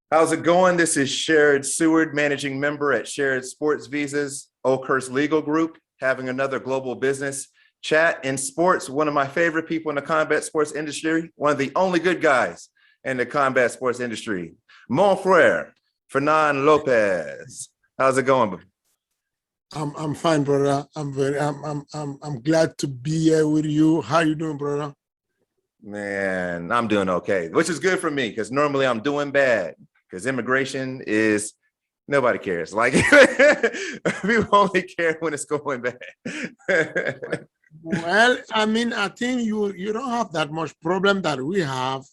How's it going? This is Sherrod Seward, managing member at Sherrod Sports Visas, Oakhurst Legal Group, having another global business chat in sports. One of my favorite people in the combat sports industry, one of the only good guys in the combat sports industry, mon frere, Fernand Lopez. How's it going? I'm fine, brother. I'm glad to be here with you. How you doing, brother? Man, I'm doing okay, which is good for me because normally I'm doing bad because immigration is nobody cares. Like people only care when it's going bad. Well, I mean, I think you don't have that much problem that we have.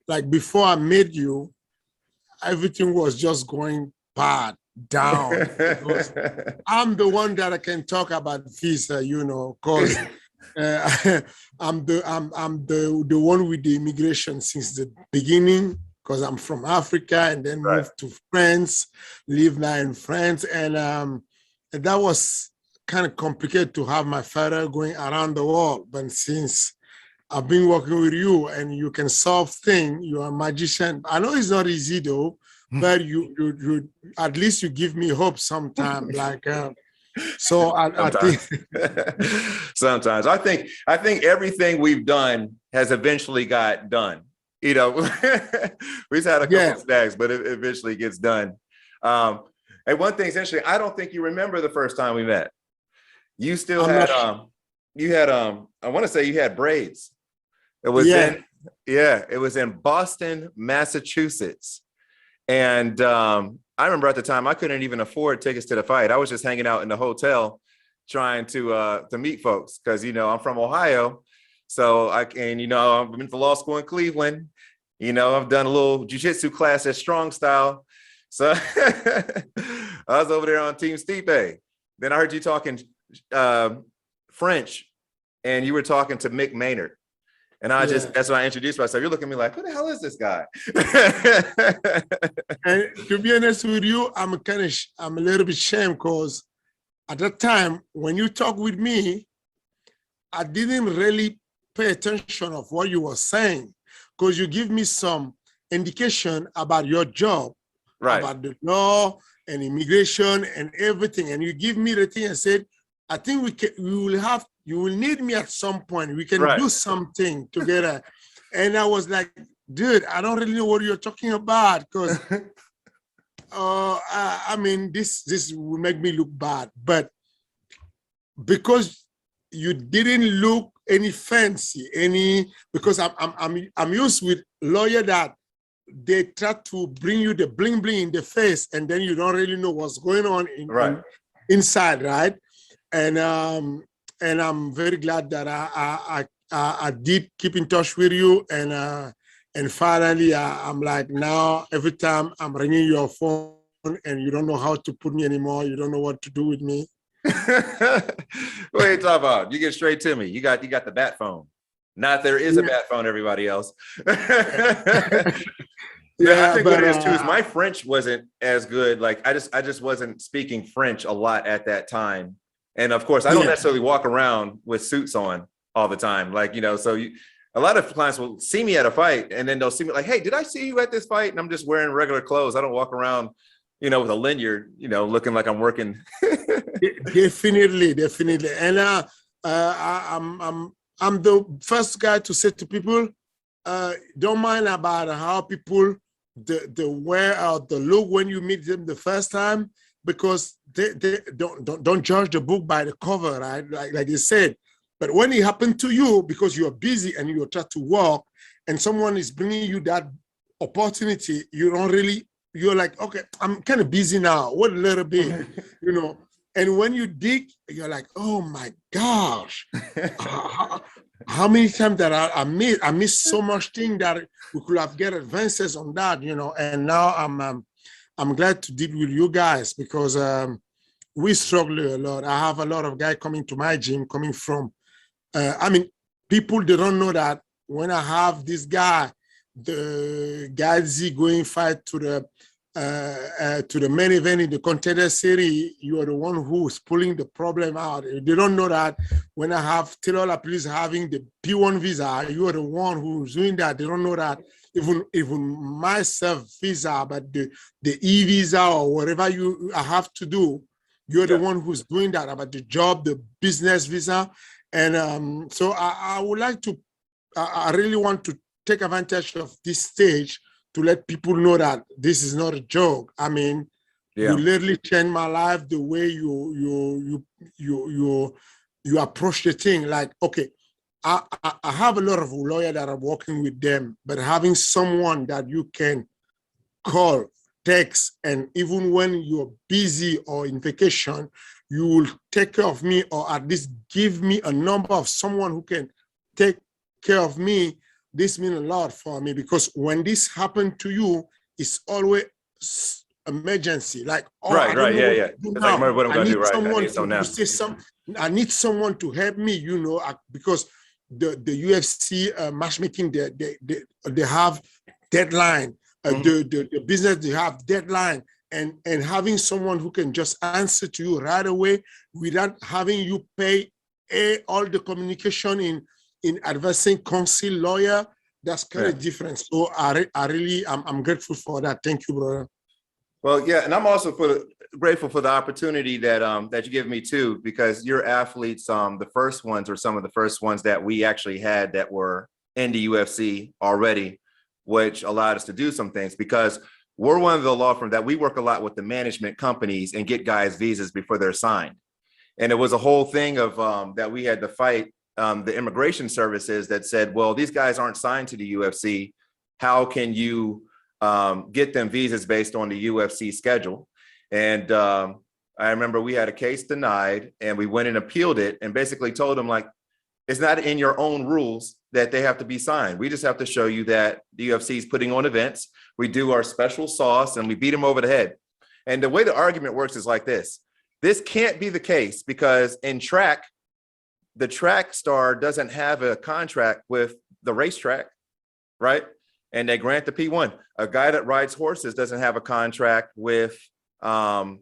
Like before I met you, everything was just going bad down because I'm the one that I can talk about visa, because I'm the one with the immigration since the beginning because I'm from Africa and then Right. moved to France, live now in France, and that was kind of complicated to have my father going around the world. But since I've been working with you and you can solve things, you're a magician. I know it's not easy though, but you at least you give me hope sometime. I think Sometimes. Sometimes. I think everything we've done has eventually got done. You know, we've had a couple of snags, but it eventually gets done. And one thing's interesting, I don't think you remember the first time we met. You still had I want to say you had braids. It was it was in Boston, Massachusetts. And I remember at the time I couldn't even afford tickets to the fight. I was just hanging out in the hotel trying to meet folks because I'm from Ohio. So I've been to law school in Cleveland. I've done a little jiu-jitsu class at Strong Style. So I was over there on Team Stipe. Then I heard you talking French and you were talking to Mick Maynard. And that's when I introduced myself. You're looking at me like, who the hell is this guy? And to be honest with you, I'm a little bit ashamed because at that time, when you talk with me, I didn't really pay attention of what you were saying because you give me some indication about your job, right, about the law and immigration and everything. And you give me the thing and said, I think you will need me at some point. We can do something together. And I was like, dude, I don't really know what you're talking about because I mean, this will make me look bad. But because you didn't look any fancy, because I'm used with lawyer that they try to bring you the bling bling in the face, and then you don't really know what's going on inside, right? And I'm very glad that I did keep in touch with you, and finally I'm like, now every time I'm ringing your phone and you don't know how to put me anymore, you don't know what to do with me. What are you talking about? You get straight to me. You got the bat phone. Not there is a bat phone, everybody else. I think what it is too is my French wasn't as good. Like I just wasn't speaking French a lot at that time. And of course, I don't necessarily walk around with suits on all the time. Like, a lot of clients will see me at a fight and then they'll see me like, hey, did I see you at this fight? And I'm just wearing regular clothes. I don't walk around, with a lanyard, looking like I'm working. Definitely. And I'm the first guy to say to people, don't mind about how people, the wear out the look when you meet them the first time, because they don't judge the book by the cover, right? Like you said. But when it happened to you, because you're busy and you're trying to work, and someone is bringing you that opportunity, you're like, okay, I'm kind of busy now. What a little bit, And when you dig, you're like, oh my gosh, how many times that I miss so much thing that we could have get advances on that, And now I'm glad to deal with you guys because we struggle a lot. I have a lot of guys coming to my gym, coming from, people, they don't know that when I have this guy, the guy Z going fight to the to the main event in the contender series, you are the one who's pulling the problem out. They don't know that when I have Ciryl Gane having the P1 visa, you are the one who's doing that. They don't know that even myself visa, but the E visa or whatever I have to do, you're the one who's doing that about the job, the business visa. And so I would like to, I really want to take advantage of this stage to let people know that this is not a joke. I mean, you literally changed my life the way you approach the thing. Like, okay, I have a lot of lawyers that are working with them, but having someone that you can call, text, and even when you're busy or in vacation, you will take care of me, or at least give me a number of someone who can take care of me. This means a lot for me, because when this happened to you, it's always emergency. Like, oh, right. It's like, what I'm going to do, right? I need someone to help me, you know, because the UFC matchmaking, they have deadline. The business, they have deadline. And having someone who can just answer to you right away without having you pay all the communication in advancing counsel lawyer, that's kind of different. So I'm grateful for that. Thank you, brother. Well, yeah, and I'm also grateful for the opportunity that you give me too, because your athletes, the first ones or some of the first ones that we actually had that were in the UFC already, which allowed us to do some things, because we're one of the law firms that we work a lot with the management companies and get guys visas before they're signed. And it was a whole thing of that we had to fight the immigration services that said, well, these guys aren't signed to the UFC. How can you get them visas based on the UFC schedule? And I remember we had a case denied, and we went and appealed it and basically told them, like, it's not in your own rules that they have to be signed. We just have to show you that the UFC is putting on events. We do our special sauce and we beat them over the head. And the way the argument works is like this. This can't be the case because in track, the track star doesn't have a contract with the racetrack, right? And they grant the P1. A guy that rides horses doesn't have a contract with the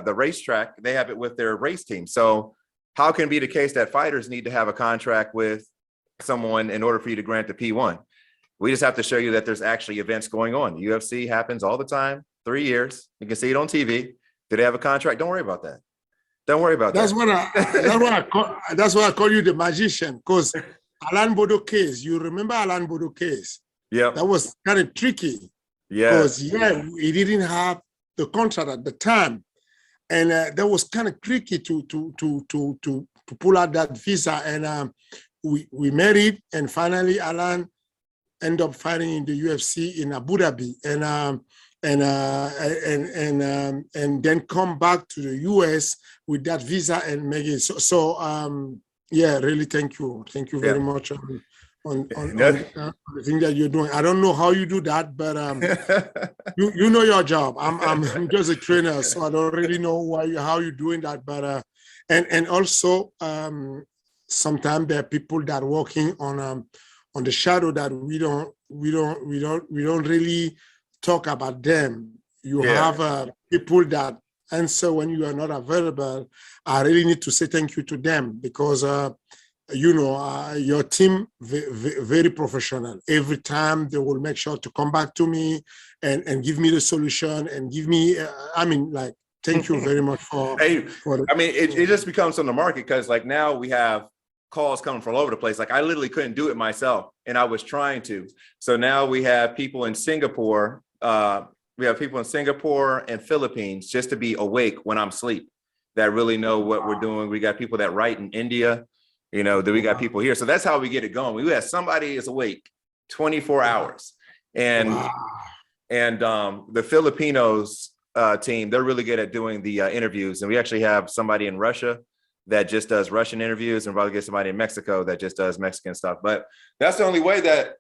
racetrack. They have it with their race team. So how can it be the case that fighters need to have a contract with someone in order for you to grant the P1? We just have to show you that there's actually events going on. The UFC happens all the time, 3 years. You can see it on TV. Do they have a contract? Don't worry about that. Don't worry about that. That's why I call you the magician, because Alain Bodo case, you remember Alain Bodo case? Yeah. That was kind of tricky. Yeah. Because, he didn't have the contract at the time. And that was kind of tricky to pull out that visa. And we married, and finally Alain ended up fighting in the UFC in Abu Dhabi, and then come back to the US with that visa and make it. So really, thank you very much on the thing that you're doing. I don't know how you do that, but you know your job. I'm just a trainer, so I don't really know how you're doing that. But and also sometimes there are people that are working on the shadow that we don't really talk about them. You have people that answer when you are not available. I really need to say thank you to them, because your team very professional. Every time they will make sure to come back to me and give me the solution and give me. Thank you very much for. It just becomes on the market, because like now we have calls coming from all over the place. Like I literally couldn't do it myself, and I was trying to. So now we have people in Singapore. We have people in Singapore and Philippines just to be awake when I'm asleep, that really know what we're doing. We got people that write in India. That we got people here. So that's how we get it going. We have somebody is awake 24 hours. And the Filipinos team, they're really good at doing the interviews. And we actually have somebody in Russia that just does Russian interviews, and probably get somebody in Mexico that just does Mexican stuff. But that's the only way that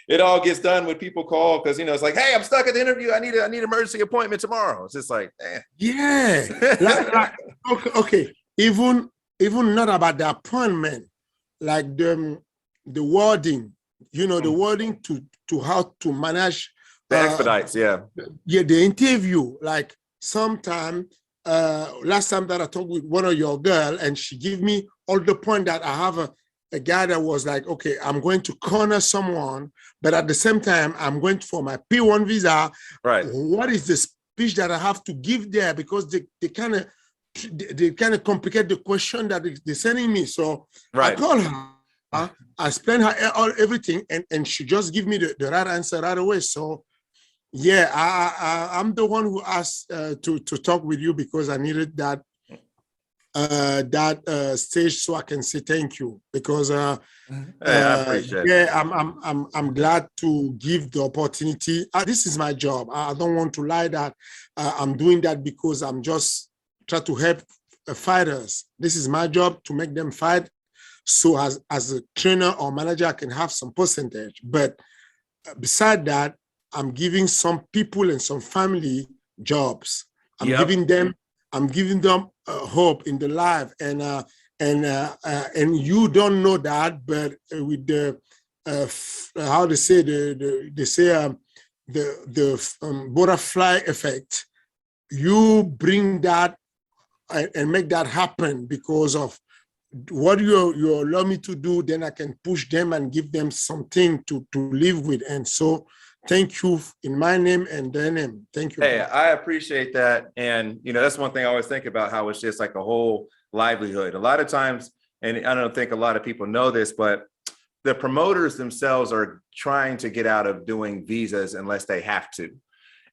it all gets done when people call, because it's like, hey, I'm stuck at the interview. I need an emergency appointment tomorrow. It's just like, eh. Yeah. Okay. Even not about the appointment, like the wording. the wording to how to manage the expedites, the interview. Like sometime last time that I talked with one of your girl, and she gave me all the point that I have a guy that was like, okay, I'm going to corner someone, but at the same time, I'm going for my P1 visa. Right. What is the speech that I have to give there? Because they kind of complicate the question that they're sending me. So I call her, I explain her everything, and she just give me the right answer right away. So yeah, I'm the one who asked to talk with you because I needed that stage so I can say thank you, because I appreciate it. I'm glad to give the opportunity. This is my job. I don't want to lie that I'm doing that because I'm just trying to help fighters. This is my job to make them fight. So as a trainer or manager, I can have some percentage. But beside that, I'm giving some people and some family jobs. I'm giving them hope in the life, and you don't know that, but with the how they say the butterfly effect, you bring that and make that happen because of what you allow me to do. Then I can push them and give them something to live with, and so. Thank you in my name and their name. Thank you. Hey, I appreciate that. And, that's one thing I always think about, how it's just like a whole livelihood. A lot of times, and I don't think a lot of people know this, but the promoters themselves are trying to get out of doing visas unless they have to.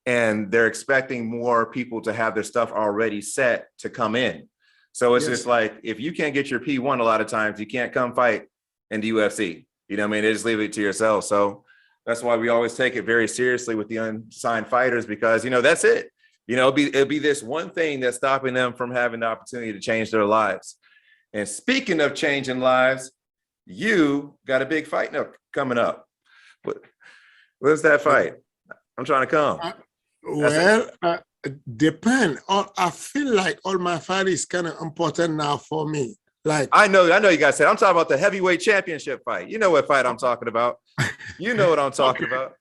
And they're expecting more people to have their stuff already set to come in. So it's just like, if you can't get your P1, a lot of times you can't come fight in the UFC. You know what I mean? They just leave it to yourself. So that's why we always take it very seriously with the unsigned fighters, because, that's it. It'll be this one thing that's stopping them from having the opportunity to change their lives. And speaking of changing lives, you got a big fight coming up. What's that fight? I'm trying to come. Depend. I feel like all my fight is kind of important now for me. Like I know you guys said I'm talking about the heavyweight championship fight. You know what fight I'm talking about. You know what I'm talking about.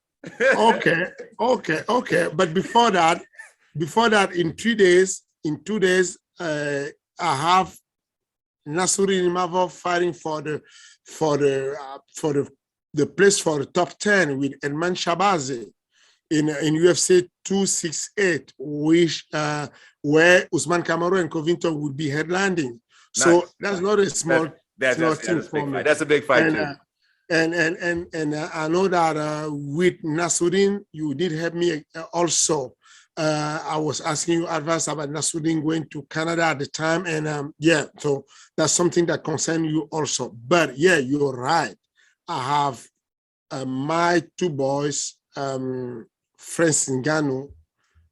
Okay. But before that, in 2 days, I have Nasruddin Imavov fighting for the place for the top 10 with Edman Shabazi in UFC 268, where Usman Kamaru and Covington would be headlining. So that's not a small thing for me. That's a big fight too. And I know that with Nasruddin, you did help me also. I was asking you advice about Nasruddin going to Canada at the time, and so that's something that concerns you also. But yeah, you're right. I have my two boys, Francis Ngannou,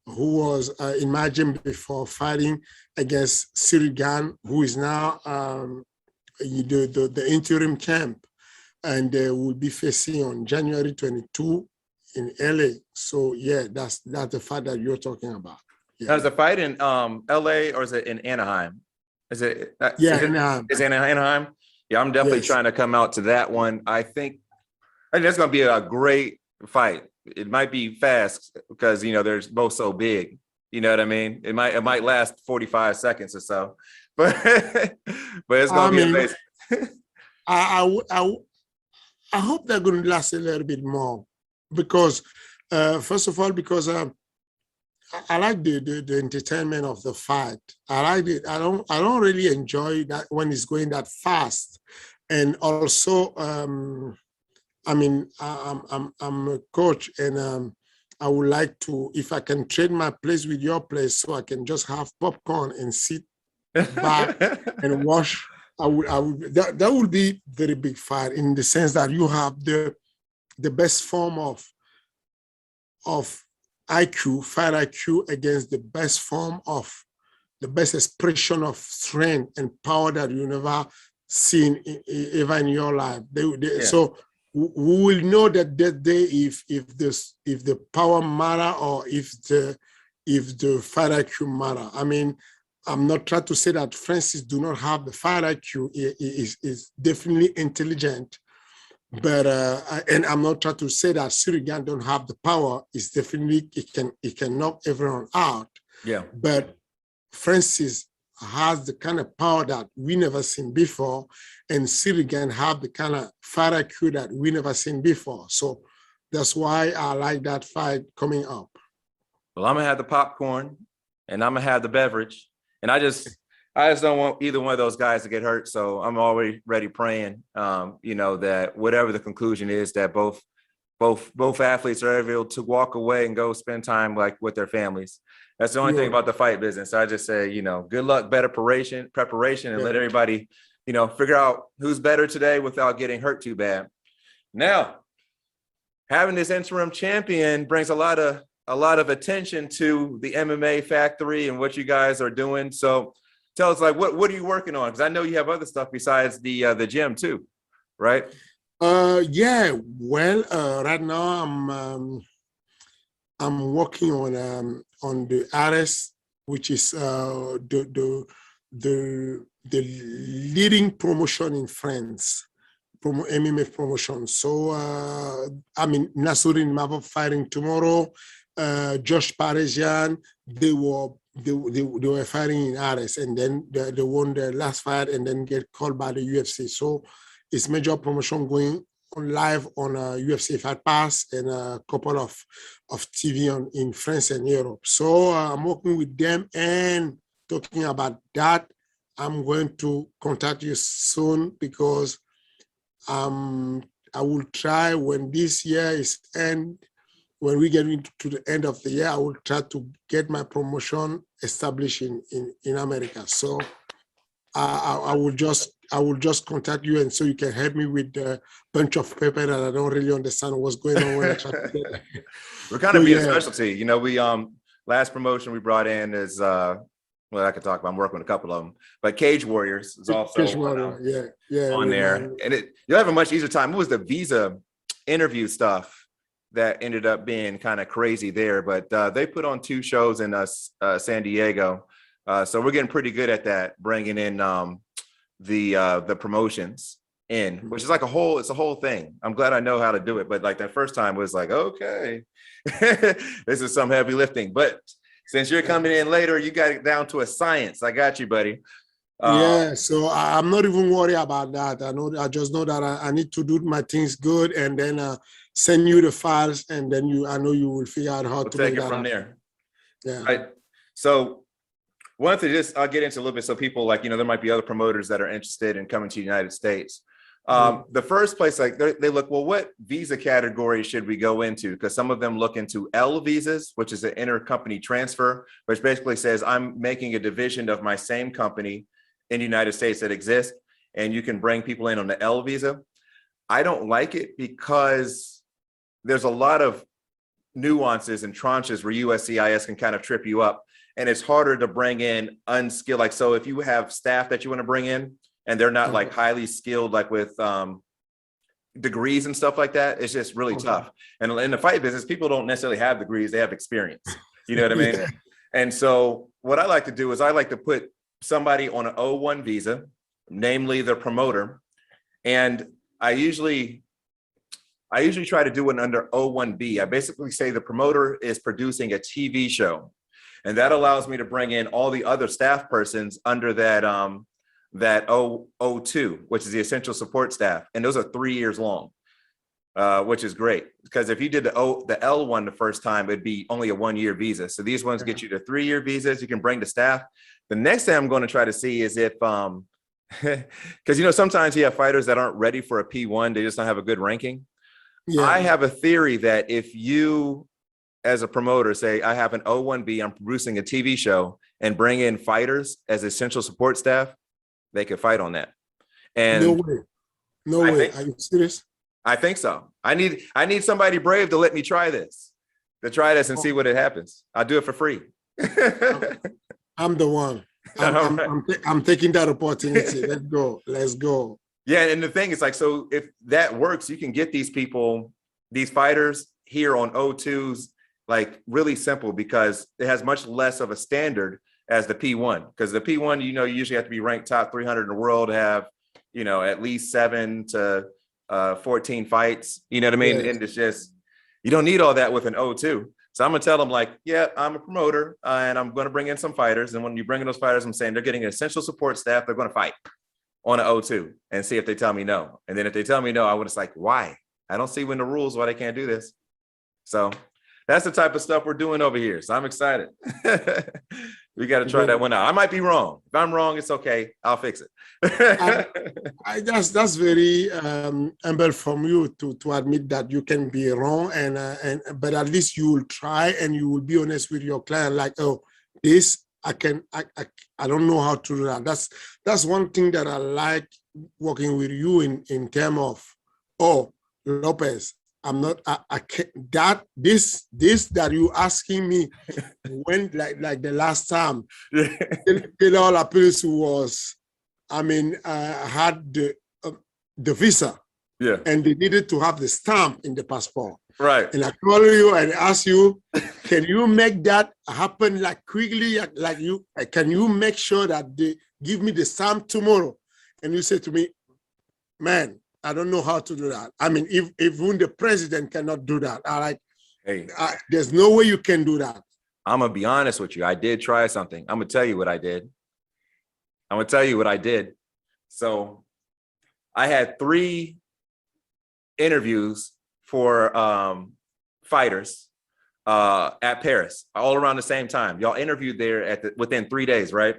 who was in my gym before, fighting against Ciryl Gane, who is now the interim camp, and they will be facing on January 22 in LA. So yeah, that's the fight that you're talking about. Yeah. Now, is the fight in LA or is it in Anaheim? Anaheim. Is it in Anaheim? Yeah, I'm definitely trying to come out to that one. I think that's going to be a great fight. It might be fast because they're both so big. You know what I mean? It might last 45 seconds or so, but it's going to be amazing. I hope they're going to last a little bit more because, first of all, because I like the entertainment of the fight. I like it. I don't really enjoy that when it's going that fast, and also. I'm a coach, and I would like to, if I can trade my place with your place, so I can just have popcorn and sit back and watch. That would be very big fight in the sense that you have the best form of IQ, fight IQ against the best form of the best expression of strength and power that you never seen ever in your life. So. We will know that day if the power matter or if the fight IQ matter. I mean, I'm not trying to say that Francis do not have the fight IQ. Is definitely intelligent, But and I'm not trying to say that Ciryl Gane don't have the power. It's definitely it can knock everyone out. Yeah. But Francis has the kind of power that we never seen before, and Ciryl Gane have the kind of fight IQ that we never seen before. So that's why I like that fight coming up. Well, I'm gonna have the popcorn, and I'm gonna have the beverage, and I just don't want either one of those guys to get hurt. So I'm already ready praying, that whatever the conclusion is, that both athletes are able to walk away and go spend time like with their families. That's the only thing about the fight business. I just say, good luck, better preparation, and let everybody, figure out who's better today without getting hurt too bad. Now, having this interim champion brings a lot of attention to the MMA Factory and what you guys are doing. So tell us, like, what are you working on? Because I know you have other stuff besides the gym too, right? Yeah. Well, right now I'm working on the RS, which is the leading promotion in France, MMA promotion. So Nassourdine Mavov fighting tomorrow. Josh Parisian, they were fighting in RS, and then they won their last fight and then get called by the UFC. So it's major promotion going on live on UFC Fight Pass and a couple of TV in France and Europe. So I'm working with them and talking about that. I'm going to contact you soon because I will try when this year is end. When we get into the end of the year, I will try to get my promotion established in America. So I will just contact you, and so you can help me with a bunch of paper that I don't really understand what's going on when I try to get. We're kind of being a specialty. We last promotion we brought in is I could talk about. I'm working with a couple of them, but Cage Warriors is also on there, and you'll have a much easier time. It was the visa interview stuff that ended up being kind of crazy there, but they put on 2 shows in San Diego, so we're getting pretty good at that, bringing in the promotions in, which is like it's a whole thing. I'm glad I know how to do it, but like that first time was like, okay, this is some heavy lifting. But since you're coming in later, you got it down to a science. I got you, buddy. So I'm not even worried about that. I just know that I need to do my things good, and then send you the files, and then I know you will figure out how to take it from there. Yeah. Right. So one thing, I'll get into a little bit, so people there might be other promoters that are interested in coming to the United States. The first place, they look, well, what visa category should we go into? Because some of them look into L visas, which is an intercompany transfer, which basically says I'm making a division of my same company in the United States that exists, and you can bring people in on the L visa. I don't like it because there's a lot of nuances and tranches where USCIS can kind of trip you up, and it's harder to bring in unskilled. So if you have staff that you want to bring in and they're not highly skilled, with degrees and stuff like that, it's just really tough. And in the fight business, people don't necessarily have degrees, they have experience. You know what I mean? Yeah. And so what I like to do is I like to put somebody on an O1 visa, namely the promoter. And I usually try to do it under O1B. I basically say the promoter is producing a TV show, and that allows me to bring in all the other staff persons under that O2, which is the essential support staff. And those are 3 years long, which is great, because if you did the L1 the first time, it'd be only a 1 year visa. So these ones get you to 3 year visas. You can bring the staff. The next thing I'm going to try to see is if, because sometimes you have fighters that aren't ready for a P1, they just don't have a good ranking. Yeah. I have a theory that if you, as a promoter, say, I have an O1B, I'm producing a TV show, and bring in fighters as essential support staff, they could fight on that. And no way. Are you serious? I think so. I need somebody brave to let me try this, and see what it happens. I'll do it for free. I'm the one. I'm taking that opportunity. Let's go. Yeah, and the thing is, so if that works, you can get these people, these fighters here on O2s, really simple, because it has much less of a standard as the P1. Because the P1, you usually have to be ranked top 300 in the world to have, at least 7 to 14 fights. You know what I mean? Yes. And it's just, you don't need all that with an O2. So I'm gonna tell them like, yeah, I'm a promoter and I'm gonna bring in some fighters. And when you bring in those fighters, I'm saying they're getting an essential support staff. They're gonna fight on an O2 and see if they tell me no. And then if they tell me no, I would just like, why? I don't see when the rules why they can't do this. So that's the type of stuff we're doing over here. So I'm excited. We got to try that one out. I might be wrong. If I'm wrong, it's okay. I'll fix it. That's very humble from you to admit that you can be wrong, but at least you will try and you will be honest with your client. Like, oh, this I don't know how to do that. That's one thing that I like working with you in terms of, oh, Lopez, I'm not, I can't, this that you asking me when, like the last time, Ciryl Gane was, had the visa. Yeah. And they needed to have the stamp in the passport. Right. And I call you and ask you, can you make that happen like quickly? Can you make sure that they give me the stamp tomorrow? And you say to me, man, I don't know how to do that. If even the president cannot do that, there's no way you can do that. I'm gonna be honest with you. I did try something. I'm gonna tell you what I did. So I had 3 interviews for fighters at Paris, all around the same time. Y'all interviewed there within 3 days, right?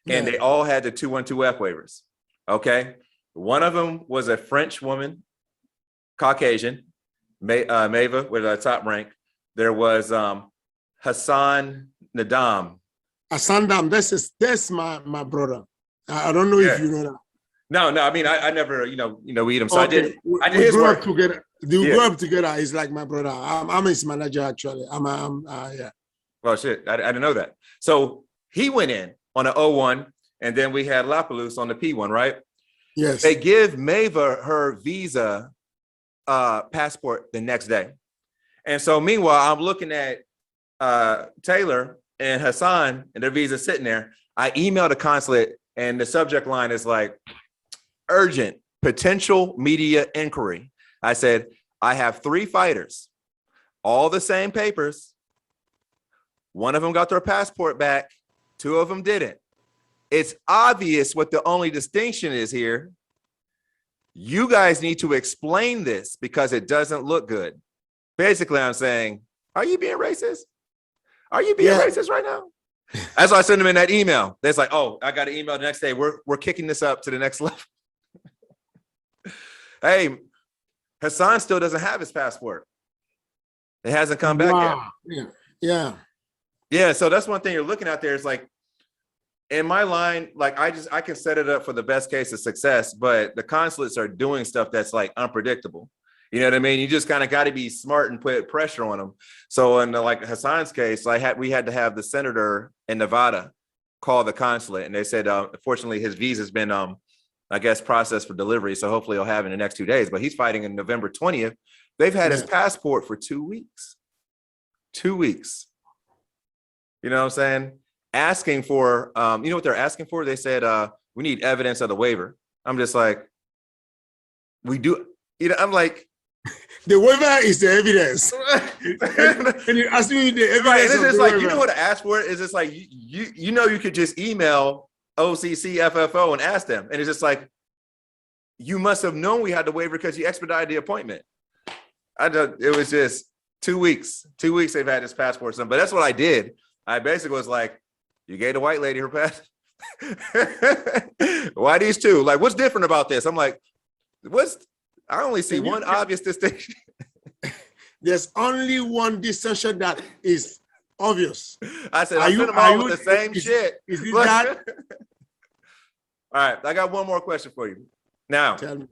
Yeah. And they all had the 212F waivers. Okay. One of them was a French woman, Caucasian, Mava with a top rank. There was Hassan Nadam. Hassan Nadam, that's my brother. I don't know if you know that. No. I never, we eat him. So okay. I did his work together. We grew up together. He's like my brother. I'm his manager actually. Yeah. Well, shit, I didn't know that. So he went in on an O1, and then we had Lapalus on the P1, right? Yes. They give Mava her visa passport the next day. And so meanwhile, I'm looking at Taylor and Hassan and their visa sitting there. I emailed the consulate and the subject line is like, urgent potential media inquiry. I said, I have 3 fighters, all the same papers. One of them got their passport back. 2 of them didn't. It's obvious what the only distinction is here. You guys need to explain this because it doesn't look good. Basically, I'm saying, are you being racist? Are you being racist right now? That's why I sent them in that email. They're like, oh, I got an email the next day. We're kicking this up to the next level. Hey, Hassan still doesn't have his passport. It hasn't come back yet. Yeah. So that's one thing you're looking at there. Is like, in my line, like I can set it up for the best case of success, but the consulates are doing stuff that's like unpredictable. You know what I mean? You just kind of got to be smart and put pressure on them. So in like Hassan's case, we had to have the senator in Nevada call the consulate, and they said, unfortunately, his visa's been, I guess, processed for delivery. So hopefully he'll have it in the next 2 days. But he's fighting in November 20th. They've had his passport for 2 weeks. 2 weeks. You know what I'm saying? Asking for, you know what they're asking for? They said, we need evidence of the waiver. I'm just like, we do. I'm like, the waiver is the evidence. And you ask me the evidence. Right, it's just like, you know what to ask for? It's just like, you could just email OCC FFO and ask them. And it's just like, you must have known we had the waiver because you expedited the appointment. It was just 2 weeks. 2 weeks they've had this passport. But that's what I did. I basically was like, you gave the white lady her pass. Why these 2? Like, what's different about this? I'm like, I only see one obvious distinction. There's only one distinction that is obvious. I said, I sent them all with the same shit. Is it that? All right, I got one more question for you. Now, Tell me.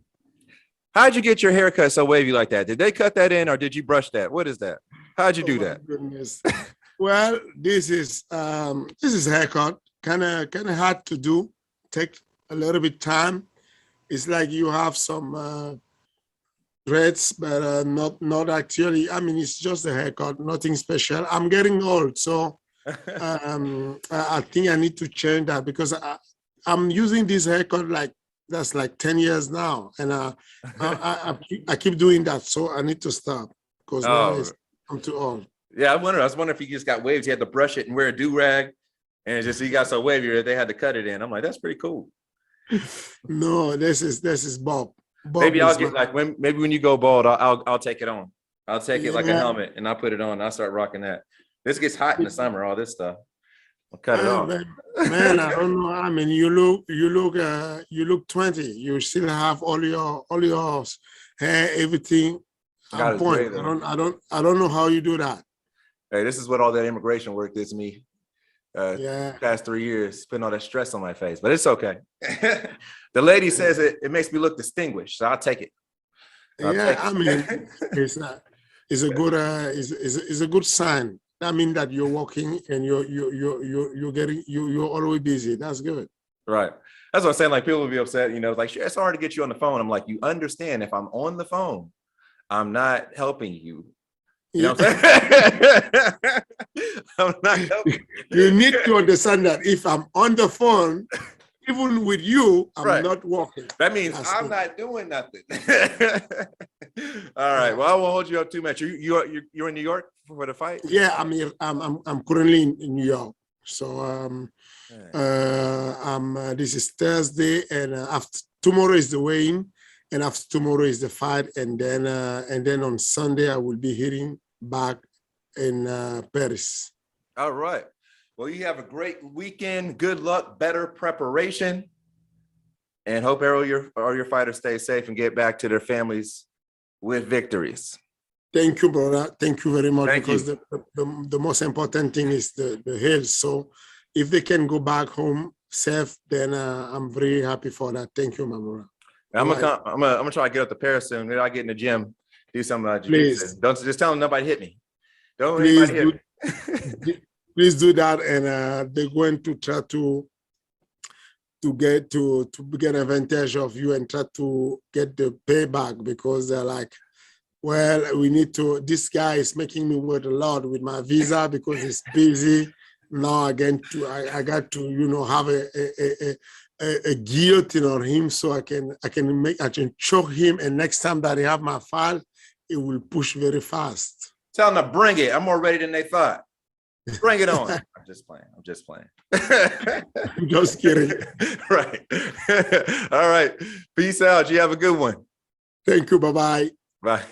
How'd you get your haircut so wavy like that? Did they cut that in or did you brush that? What is that? How'd you do that? Goodness. Well, this is haircut. Kind of hard to do. Take a little bit time. It's like you have some dreads, but not actually. It's just a haircut, nothing special. I'm getting old, so I think I need to change that because I'm using this haircut like That's like 10 years now, and I keep doing that. So I need to stop because now I'm too old. Yeah, I was wondering if he just got waves. He had to brush it and wear a do-rag, and it's just he got so wavy that they had to cut it in. I'm like, that's pretty cool. No, this is Bob. Maybe I'll get maybe when you go bald, I'll take it on. I'll take it like a helmet and I'll put it on. I'll start rocking that. This gets hot in the summer, all this stuff. I'll cut it off. Man, I don't know. I mean, you look 20. You still have all your hair, everything on point. I don't know how you do that. Hey, this is what all that immigration work did to me. Past 3 years, putting all that stress on my face, but it's okay. The lady says it makes me look distinguished, so I'll take it. I mean, it's a good sign. I mean that you're working and you're always busy. That's good. Right. That's what I'm saying. Like people will be upset, like it's hard to get you on the phone. I'm like, you understand if I'm on the phone, I'm not helping you. You know what I'm saying? I'm not helping. You need to understand that if I'm on the phone, even with you, I'm not working. That means I'm not doing nothing. All right. Well, I won't hold you up too much. You're in New York for the fight? Yeah, I'm here. I'm currently in New York. So this is Thursday, and after tomorrow is the weigh-in, and after tomorrow is the fight, and then on Sunday I will be heading back in Paris. All right. Well, you have a great weekend. Good luck, better preparation, and hope all your fighters stay safe and get back to their families with victories. Thank you, brother. Thank you very much. Because the most important thing is the health. So if they can go back home safe, then I'm very happy for that. Thank you, my brother. I'm gonna try to get up to Paris soon. Maybe I'll get in the gym, do something. Please. Don't just tell them nobody hit me. Don't anybody hit me. Please do that, and they're going to try to get advantage of you and try to get the payback, because they're like, well, we need to. This guy is making me wait a lot with my visa because he's busy. Now again, I got to have a guillotine on him, so I can choke him, and next time that he have my file, it will push very fast. Tell them to bring it. I'm more ready than they thought. Bring it on. I'm just playing. I'm just kidding. Right. All right. Peace out. You have a good one. Thank you. Bye-bye. Bye.